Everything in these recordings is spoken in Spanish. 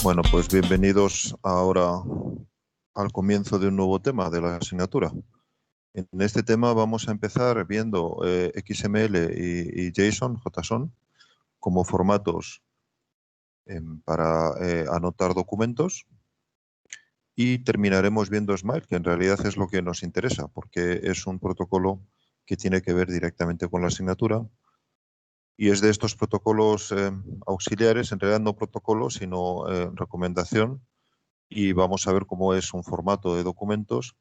Bueno, pues bienvenidos ahora al comienzo de un nuevo tema de la asignatura. En este tema vamos a empezar viendo XML y JSON, JSON, como formatos para anotar documentos, y terminaremos viendo Smile, que en realidad es lo que nos interesa, porque es un protocolo que tiene que ver directamente con la asignatura. Y es de estos protocolos auxiliares, en realidad no protocolo, sino recomendación, y vamos a ver cómo es un formato de documentos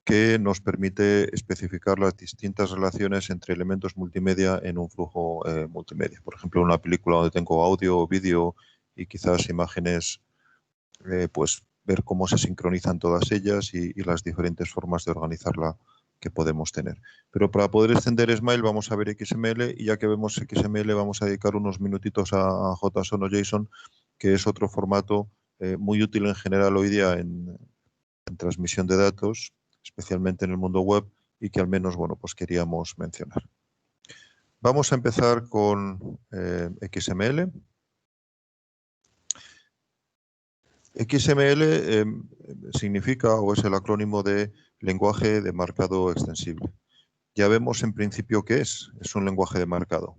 que nos permite especificar las distintas relaciones entre elementos multimedia en un flujo multimedia. Por ejemplo, una película donde tengo audio o vídeo y quizás imágenes, pues ver cómo se sincronizan todas ellas y las diferentes formas de organizarla que podemos tener. Pero para poder extender Smile vamos a ver XML, y ya que vemos XML vamos a dedicar unos minutitos a JSON o JSON, que es otro formato muy útil en general hoy día en transmisión de datos, especialmente en el mundo web, y que al menos, bueno, pues queríamos mencionar. Vamos a empezar con XML. XML significa, o es el acrónimo de lenguaje de marcado extensible. Ya vemos en principio qué es un lenguaje de marcado.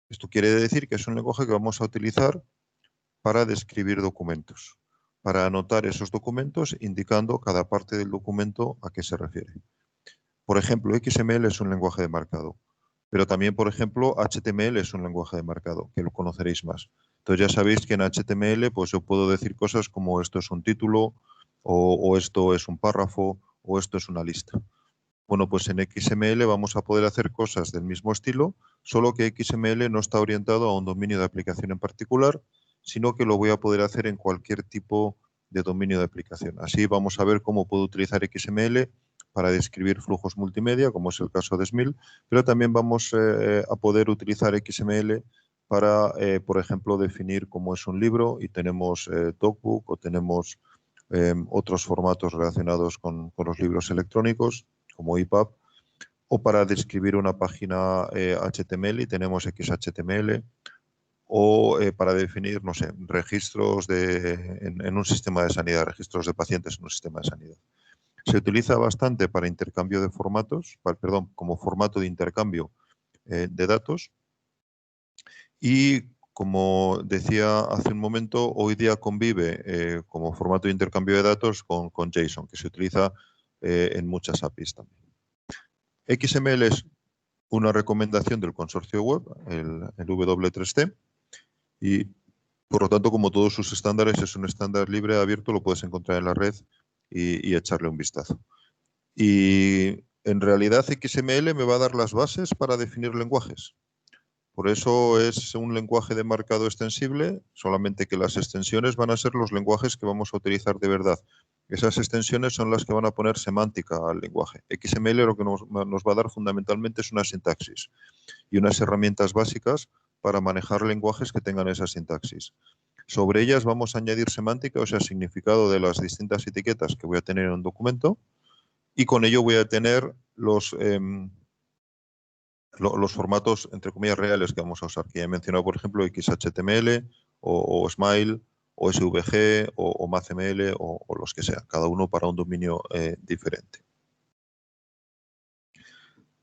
Esto quiere decir que es un lenguaje que vamos a utilizar para describir documentos, para anotar esos documentos indicando cada parte del documento a qué se refiere. Por ejemplo, XML es un lenguaje de marcado, pero también, por ejemplo, HTML es un lenguaje de marcado, que lo conoceréis más. Entonces ya sabéis que en HTML pues yo puedo decir cosas como esto es un título, o esto es un párrafo, o esto es una lista. Bueno, pues en XML vamos a poder hacer cosas del mismo estilo, solo que XML no está orientado a un dominio de aplicación en particular, sino que lo voy a poder hacer en cualquier tipo de dominio de aplicación. Así vamos a ver cómo puedo utilizar XML para describir flujos multimedia, como es el caso de Smile, pero también vamos a poder utilizar XML para, por ejemplo, definir cómo es un libro, y tenemos DocBook o tenemos otros formatos relacionados con los libros electrónicos, como EPUB, o para describir una página HTML y tenemos XHTML, o para definir, no sé, registros en un sistema de sanidad, registros de pacientes en un sistema de sanidad. Se utiliza bastante para intercambio de formatos, como formato de intercambio de datos, y como decía hace un momento, hoy día convive como formato de intercambio de datos con JSON, que se utiliza en muchas APIs también. XML es una recomendación del consorcio web, el W3C, y por lo tanto, como todos sus estándares, es un estándar libre, abierto, lo puedes encontrar en la red y echarle un vistazo. Y en realidad XML me va a dar las bases para definir lenguajes. Por eso es un lenguaje de marcado extensible, solamente que las extensiones van a ser los lenguajes que vamos a utilizar de verdad. Esas extensiones son las que van a poner semántica al lenguaje. XML lo que nos va a dar fundamentalmente es una sintaxis y unas herramientas básicas para manejar lenguajes que tengan esa sintaxis. Sobre ellas vamos a añadir semántica, o sea, significado de las distintas etiquetas que voy a tener en un documento, y con ello voy a tener los formatos, entre comillas, reales que vamos a usar, que ya he mencionado, por ejemplo, XHTML o Smile o SVG o MathML o los que sean, cada uno para un dominio diferente.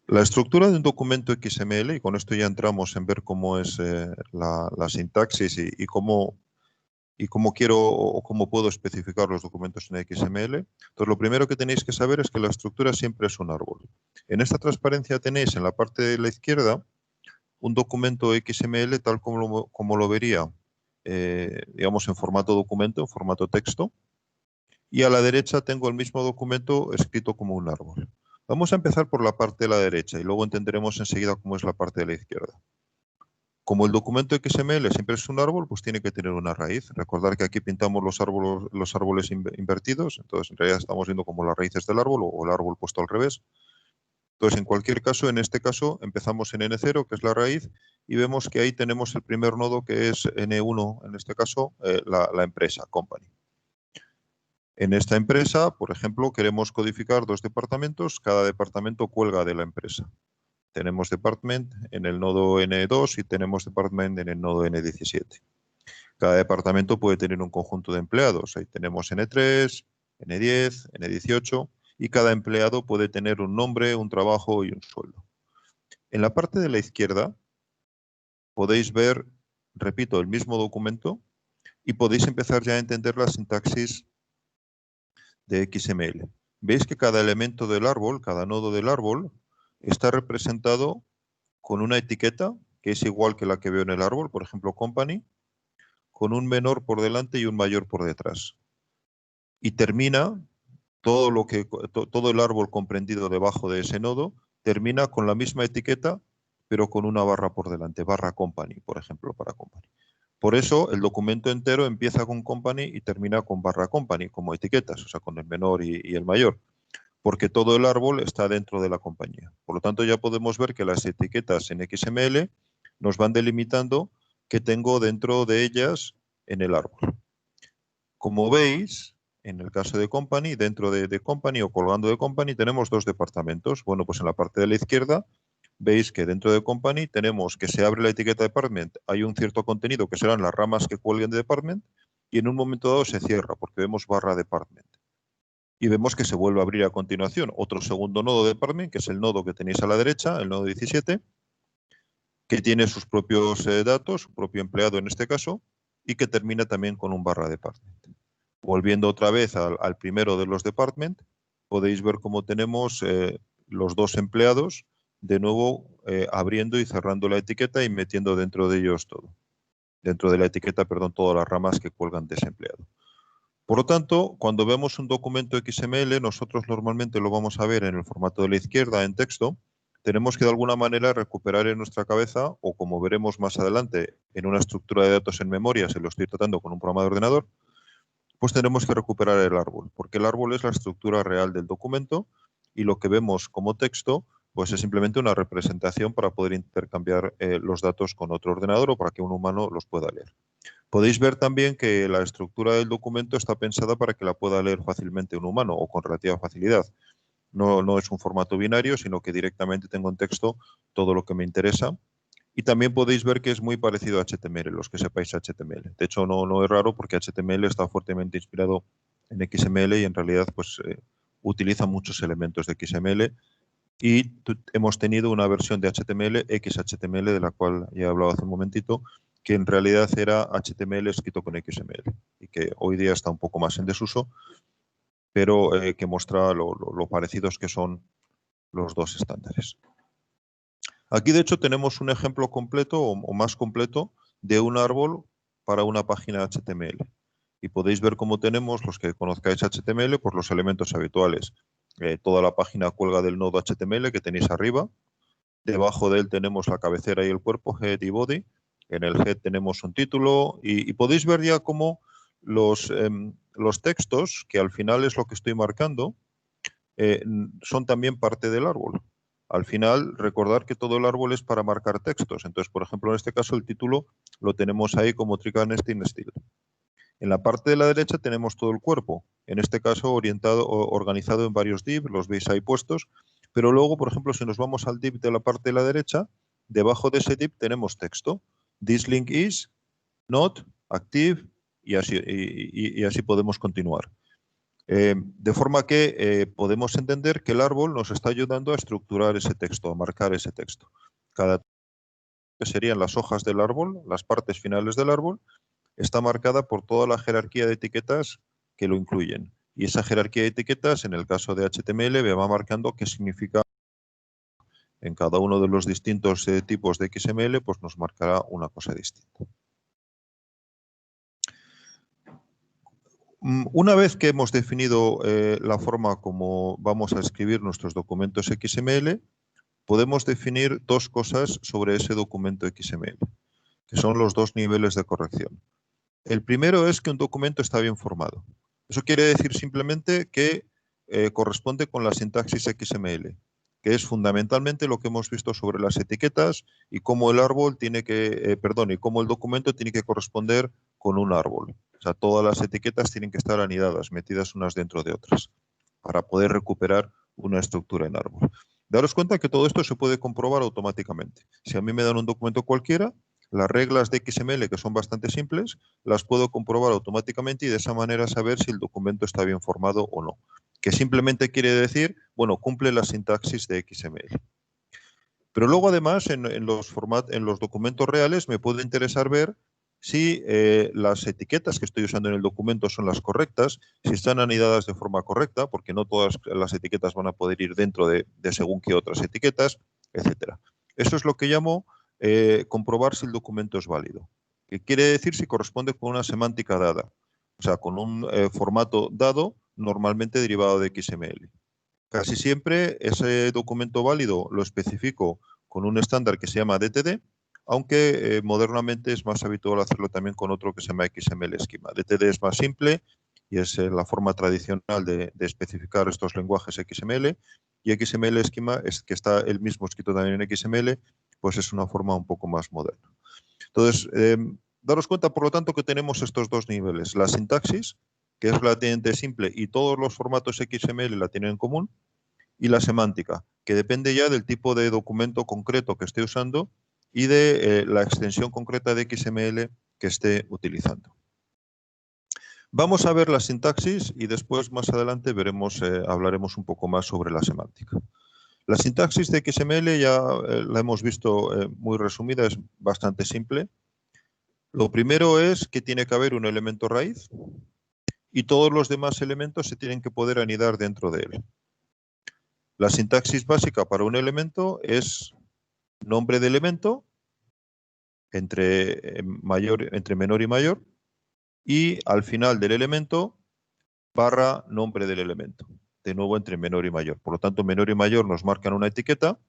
La estructura de un documento XML, y con esto ya entramos en ver cómo es la sintaxis y cómo quiero o cómo puedo especificar los documentos en XML. Entonces, lo primero que tenéis que saber es que la estructura siempre es un árbol. En esta transparencia tenéis en la parte de la izquierda un documento XML tal como lo vería, digamos, en formato documento, en formato texto, y a la derecha tengo el mismo documento escrito como un árbol. Vamos a empezar por la parte de la derecha y luego entenderemos enseguida cómo es la parte de la izquierda. Como el documento XML siempre es un árbol, pues tiene que tener una raíz. Recordar que aquí pintamos los árboles invertidos, entonces en realidad estamos viendo como las raíces del árbol o el árbol puesto al revés. Entonces, en cualquier caso, en este caso, empezamos en N0, que es la raíz, y vemos que ahí tenemos el primer nodo, que es N1, en este caso, la empresa, company. En esta empresa, por ejemplo, queremos codificar 2 departamentos, cada departamento cuelga de la empresa. Tenemos department en el nodo N2 y tenemos department en el nodo N17. Cada departamento puede tener un conjunto de empleados. Ahí tenemos N3, N10, N18 y cada empleado puede tener un nombre, un trabajo y un sueldo. En la parte de la izquierda podéis ver, repito, el mismo documento y podéis empezar ya a entender la sintaxis de XML. Veis que cada elemento del árbol, cada nodo del árbol, está representado con una etiqueta que es igual que la que veo en el árbol, por ejemplo, company, con un menor por delante y un mayor por detrás. Y termina todo el árbol comprendido debajo de ese nodo, termina con la misma etiqueta, pero con una barra por delante, barra company, por ejemplo, para company. Por eso el documento entero empieza con company y termina con barra company, como etiquetas, o sea, con el menor y el mayor, porque todo el árbol está dentro de la compañía. Por lo tanto, ya podemos ver que las etiquetas en XML nos van delimitando qué tengo dentro de ellas en el árbol. Como veis, en el caso de company, dentro de company o colgando de company, tenemos 2 departamentos. Bueno, pues en la parte de la izquierda veis que dentro de company tenemos que se abre la etiqueta department, hay un cierto contenido que serán las ramas que cuelguen de department y en un momento dado se cierra porque vemos barra department. Y vemos que se vuelve a abrir a continuación otro segundo nodo de department, que es el nodo que tenéis a la derecha, el nodo 17, que tiene sus propios datos, su propio empleado en este caso, y que termina también con un barra department. Volviendo otra vez al primero de los department, podéis ver cómo tenemos los 2 empleados, de nuevo abriendo y cerrando la etiqueta y metiendo dentro de ellos todo. Dentro de la etiqueta, perdón, todas las ramas que cuelgan de ese empleado. Por lo tanto, cuando vemos un documento XML, nosotros normalmente lo vamos a ver en el formato de la izquierda, en texto. Tenemos que de alguna manera recuperar en nuestra cabeza, o como veremos más adelante, en una estructura de datos en memoria, si lo estoy tratando con un programa de ordenador, pues tenemos que recuperar el árbol, porque el árbol es la estructura real del documento y lo que vemos como texto pues es simplemente una representación para poder intercambiar los datos con otro ordenador o para que un humano los pueda leer. Podéis ver también que la estructura del documento está pensada para que la pueda leer fácilmente un humano o con relativa facilidad. No es un formato binario, sino que directamente tengo en texto todo lo que me interesa. Y también podéis ver que es muy parecido a HTML, los que sepáis HTML. De hecho, no es raro porque HTML está fuertemente inspirado en XML y en realidad pues, utiliza muchos elementos de XML. Y hemos tenido una versión de HTML, XHTML, de la cual ya he hablado hace un momentito, que en realidad era HTML escrito con XML y que hoy día está un poco más en desuso, pero que muestra lo parecidos que son los 2 estándares. Aquí, de hecho, tenemos un ejemplo completo o más completo de un árbol para una página HTML. Y podéis ver cómo tenemos, los que conozcáis HTML, pues los elementos habituales. Toda la página cuelga del nodo HTML que tenéis arriba. Debajo de él tenemos la cabecera y el cuerpo, head y body. En el head tenemos un título y podéis ver ya cómo los textos, que al final es lo que estoy marcando, son también parte del árbol. Al final, recordar que todo el árbol es para marcar textos. Entonces, por ejemplo, en este caso el título lo tenemos ahí como Tricanstein Steel. En la parte de la derecha tenemos todo el cuerpo, en este caso organizado en varios divs, los veis ahí puestos, pero luego, por ejemplo, si nos vamos al div de la parte de la derecha, debajo de ese div tenemos texto. This link is not active y así podemos continuar. De forma que podemos entender que el árbol nos está ayudando a estructurar ese texto, a marcar ese texto. Cada que serían las hojas del árbol, las partes finales del árbol, está marcada por toda la jerarquía de etiquetas que lo incluyen. Y esa jerarquía de etiquetas, en el caso de HTML, me va marcando qué significa en cada uno de los distintos tipos de XML, pues nos marcará una cosa distinta. Una vez que hemos definido la forma como vamos a escribir nuestros documentos XML, podemos definir 2 cosas sobre ese documento XML, que son los 2 niveles de corrección. El primero es que un documento está bien formado. Eso quiere decir simplemente que corresponde con la sintaxis XML, que es fundamentalmente lo que hemos visto sobre las etiquetas y cómo el árbol tiene que, y cómo el documento tiene que corresponder con un árbol. O sea, todas las etiquetas tienen que estar anidadas, metidas unas dentro de otras, para poder recuperar una estructura en árbol. Daros cuenta que todo esto se puede comprobar automáticamente. Si a mí me dan un documento cualquiera, las reglas de XML, que son bastante simples, las puedo comprobar automáticamente y de esa manera saber si el documento está bien formado o no. Que simplemente quiere decir, bueno, cumple la sintaxis de XML. Pero luego, además, en los documentos reales me puede interesar ver si las etiquetas que estoy usando en el documento son las correctas, si están anidadas de forma correcta, porque no todas las etiquetas van a poder ir dentro de según qué otras etiquetas, etcétera. Eso es lo que llamo comprobar si el documento es válido. Que quiere decir si corresponde con una semántica dada, o sea, con un formato dado, normalmente derivado de XML. Casi siempre ese documento válido lo especifico con un estándar que se llama DTD, aunque modernamente es más habitual hacerlo también con otro que se llama XML Schema. DTD es más simple y es la forma tradicional de especificar estos lenguajes XML, y XML Schema, es que está el mismo escrito también en XML, pues es una forma un poco más moderna. Entonces, daros cuenta, por lo tanto, que tenemos estos dos niveles. La sintaxis, que es relativamente simple y todos los formatos XML la tienen en común, y la semántica, que depende ya del tipo de documento concreto que esté usando y de la extensión concreta de XML que esté utilizando. Vamos a ver la sintaxis y después, más adelante, hablaremos un poco más sobre la semántica. La sintaxis de XML ya la hemos visto muy resumida, es bastante simple. Lo primero es que tiene que haber un elemento raíz y todos los demás elementos se tienen que poder anidar dentro de él. La sintaxis básica para un elemento es nombre de elemento entre menor y mayor, y al final del elemento barra nombre del elemento, de nuevo entre menor y mayor. Por lo tanto, menor y mayor nos marcan una etiqueta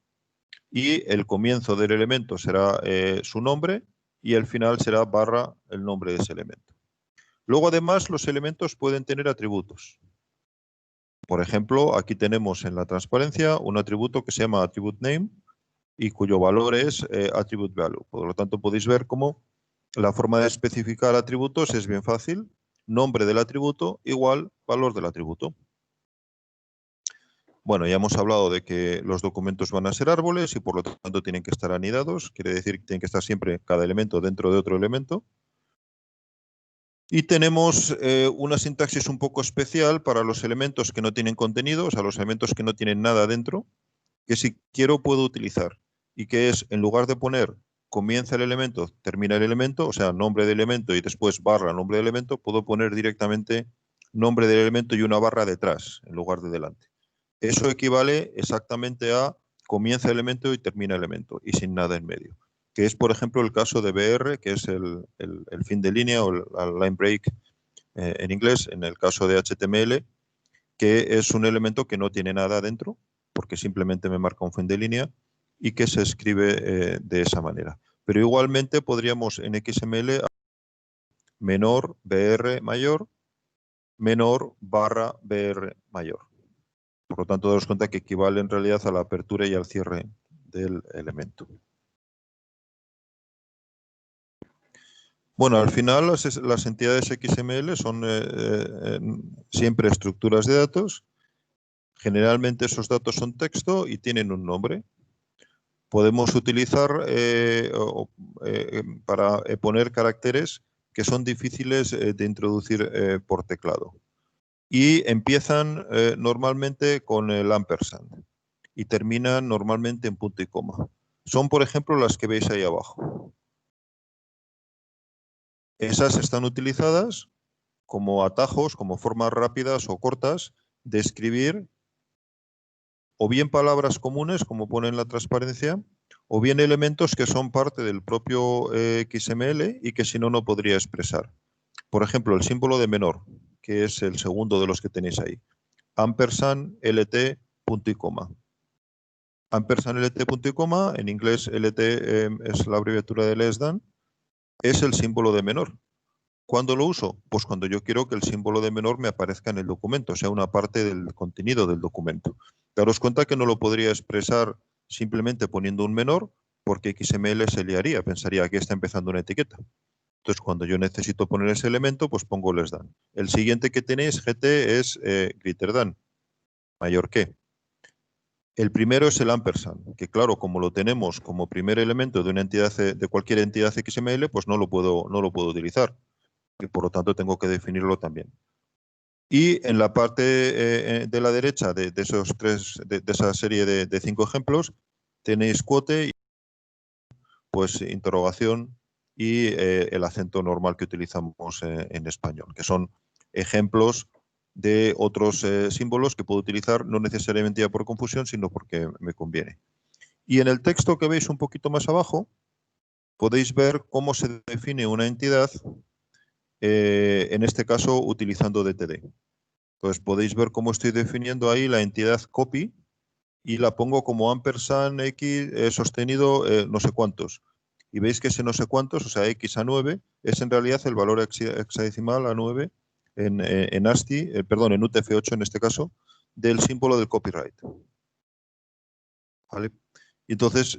y el comienzo del elemento será su nombre y el final será barra el nombre de ese elemento. Luego, además, los elementos pueden tener atributos. Por ejemplo, aquí tenemos en la transparencia un atributo que se llama attribute name y cuyo valor es attribute value. Por lo tanto, podéis ver cómo la forma de especificar atributos es bien fácil. Nombre del atributo igual valor del atributo. Bueno, ya hemos hablado de que los documentos van a ser árboles y por lo tanto tienen que estar anidados. Quiere decir que tienen que estar siempre cada elemento dentro de otro elemento. Y tenemos una sintaxis un poco especial para los elementos que no tienen contenido, o sea, los elementos que no tienen nada dentro, que si quiero puedo utilizar, y que es, en lugar de poner comienza el elemento, termina el elemento, o sea, nombre del elemento y después barra nombre del elemento, puedo poner directamente nombre del elemento y una barra detrás, en lugar de delante. Eso equivale exactamente a comienza el elemento y termina el elemento, y sin nada en medio. Que es, por ejemplo, el caso de BR, que es el fin de línea o el line break en inglés, en el caso de HTML, que es un elemento que no tiene nada dentro, porque simplemente me marca un fin de línea, y que se escribe de esa manera. Pero igualmente podríamos en XML menor BR mayor, menor barra BR mayor. Por lo tanto, daros cuenta que equivale en realidad a la apertura y al cierre del elemento. Bueno, al final las entidades XML son siempre estructuras de datos. Generalmente esos datos son texto y tienen un nombre. Podemos utilizar para poner caracteres que son difíciles de introducir por teclado. Y empiezan normalmente con el ampersand y terminan normalmente en punto y coma. Son, por ejemplo, las que veis ahí abajo. Esas están utilizadas como atajos, como formas rápidas o cortas de escribir o bien palabras comunes, como pone en la transparencia, o bien elementos que son parte del propio XML y que si no, no podría expresar. Por ejemplo, el símbolo de menor, que es el segundo de los que tenéis ahí. Ampersand, LT, punto y coma. Ampersand, LT, punto y coma, en inglés LT es la abreviatura de less than, es el símbolo de menor. ¿Cuándo lo uso? Pues cuando yo quiero que el símbolo de menor me aparezca en el documento, sea una parte del contenido del documento. Daros cuenta que no lo podría expresar simplemente poniendo un menor, porque XML se liaría, pensaría que está empezando una etiqueta. Entonces, cuando yo necesito poner ese elemento, pues pongo less than. El siguiente que tenéis, GT, es greater than, mayor que. El primero es el ampersand, que claro, como lo tenemos como primer elemento de una entidad, de cualquier entidad XML, pues no lo puedo utilizar. Y por lo tanto tengo que definirlo también. Y en la parte de la derecha de esos tres, de esa serie de 5 ejemplos, tenéis quote, pues interrogación y el acento normal que utilizamos en español, que son ejemplos de otros símbolos que puedo utilizar no necesariamente ya por confusión, sino porque me conviene. Y en el texto que veis un poquito más abajo, podéis ver cómo se define una entidad, en este caso utilizando DTD. Entonces podéis ver cómo estoy definiendo ahí la entidad copy y la pongo como ampersand x sostenido no sé cuántos. Y veis que ese no sé cuántos, o sea, x a 9, es en realidad el valor hexadecimal a 9 en ASCII, perdón, en UTF-8 en este caso, del símbolo del copyright. ¿Vale? Y entonces,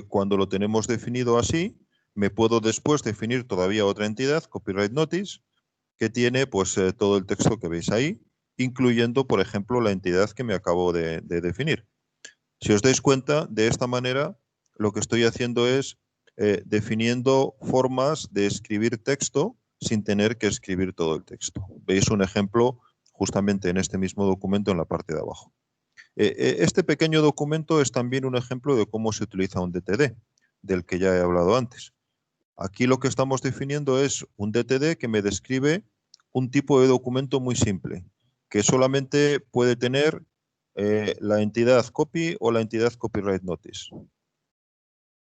cuando lo tenemos definido así, me puedo después definir todavía otra entidad, copyright notice, que tiene pues todo el texto que veis ahí, incluyendo, por ejemplo, la entidad que me acabo de definir. Si os dais cuenta, de esta manera, lo que estoy haciendo es definiendo formas de escribir texto sin tener que escribir todo el texto. Veis un ejemplo justamente en este mismo documento en la parte de abajo. Este pequeño documento es también un ejemplo de cómo se utiliza un DTD, del que ya he hablado antes. Aquí lo que estamos definiendo es un DTD que me describe un tipo de documento muy simple, que solamente puede tener la entidad copy o la entidad copyright notice,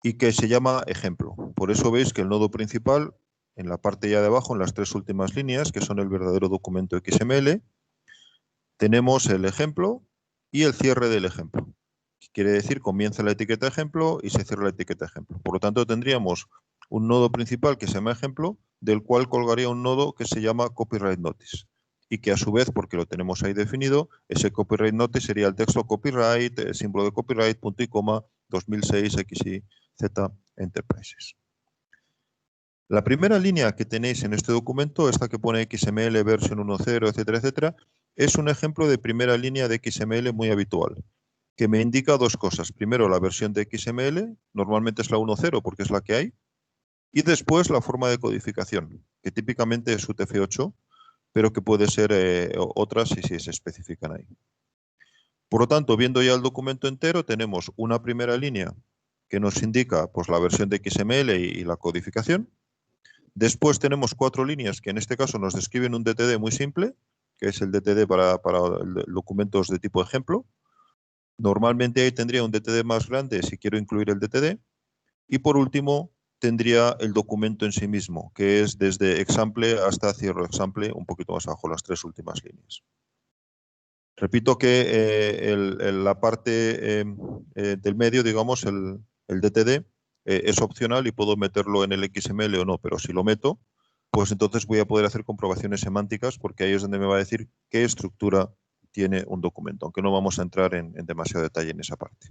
y que se llama ejemplo. Por eso veis que el nodo principal, en la parte ya de abajo, en las tres últimas líneas, que son el verdadero documento XML, tenemos el ejemplo y el cierre del ejemplo. Quiere decir, comienza la etiqueta ejemplo y se cierra la etiqueta ejemplo. Por lo tanto, tendríamos un nodo principal que se llama ejemplo, del cual colgaría un nodo que se llama copyright notice. Y que a su vez, porque lo tenemos ahí definido, ese copyright notice sería el texto copyright, el símbolo de copyright, punto y coma, 2006 XY Z Enterprises. La primera línea que tenéis en este documento, esta que pone XML versión 1.0, etcétera, etcétera, es un ejemplo de primera línea de XML muy habitual, que me indica dos cosas. Primero, la versión de XML, normalmente es la 1.0 porque es la que hay, y después la forma de codificación, que típicamente es UTF-8, pero que puede ser otras si se especifican ahí. Por lo tanto, viendo ya el documento entero, tenemos una primera línea que nos indica pues, la versión de XML y la codificación. Después tenemos 4 líneas que en este caso nos describen un DTD muy simple, que es el DTD para documentos de tipo ejemplo. Normalmente ahí tendría un DTD más grande si quiero incluir el DTD. Y por último, tendría el documento en sí mismo, que es desde example hasta cierro example, un poquito más abajo, las 3 últimas líneas. Repito que la parte del medio, digamos, el DTD, es opcional y puedo meterlo en el XML o no, pero si lo meto, pues entonces voy a poder hacer comprobaciones semánticas porque ahí es donde me va a decir qué estructura tiene un documento, aunque no vamos a entrar en demasiado detalle en esa parte.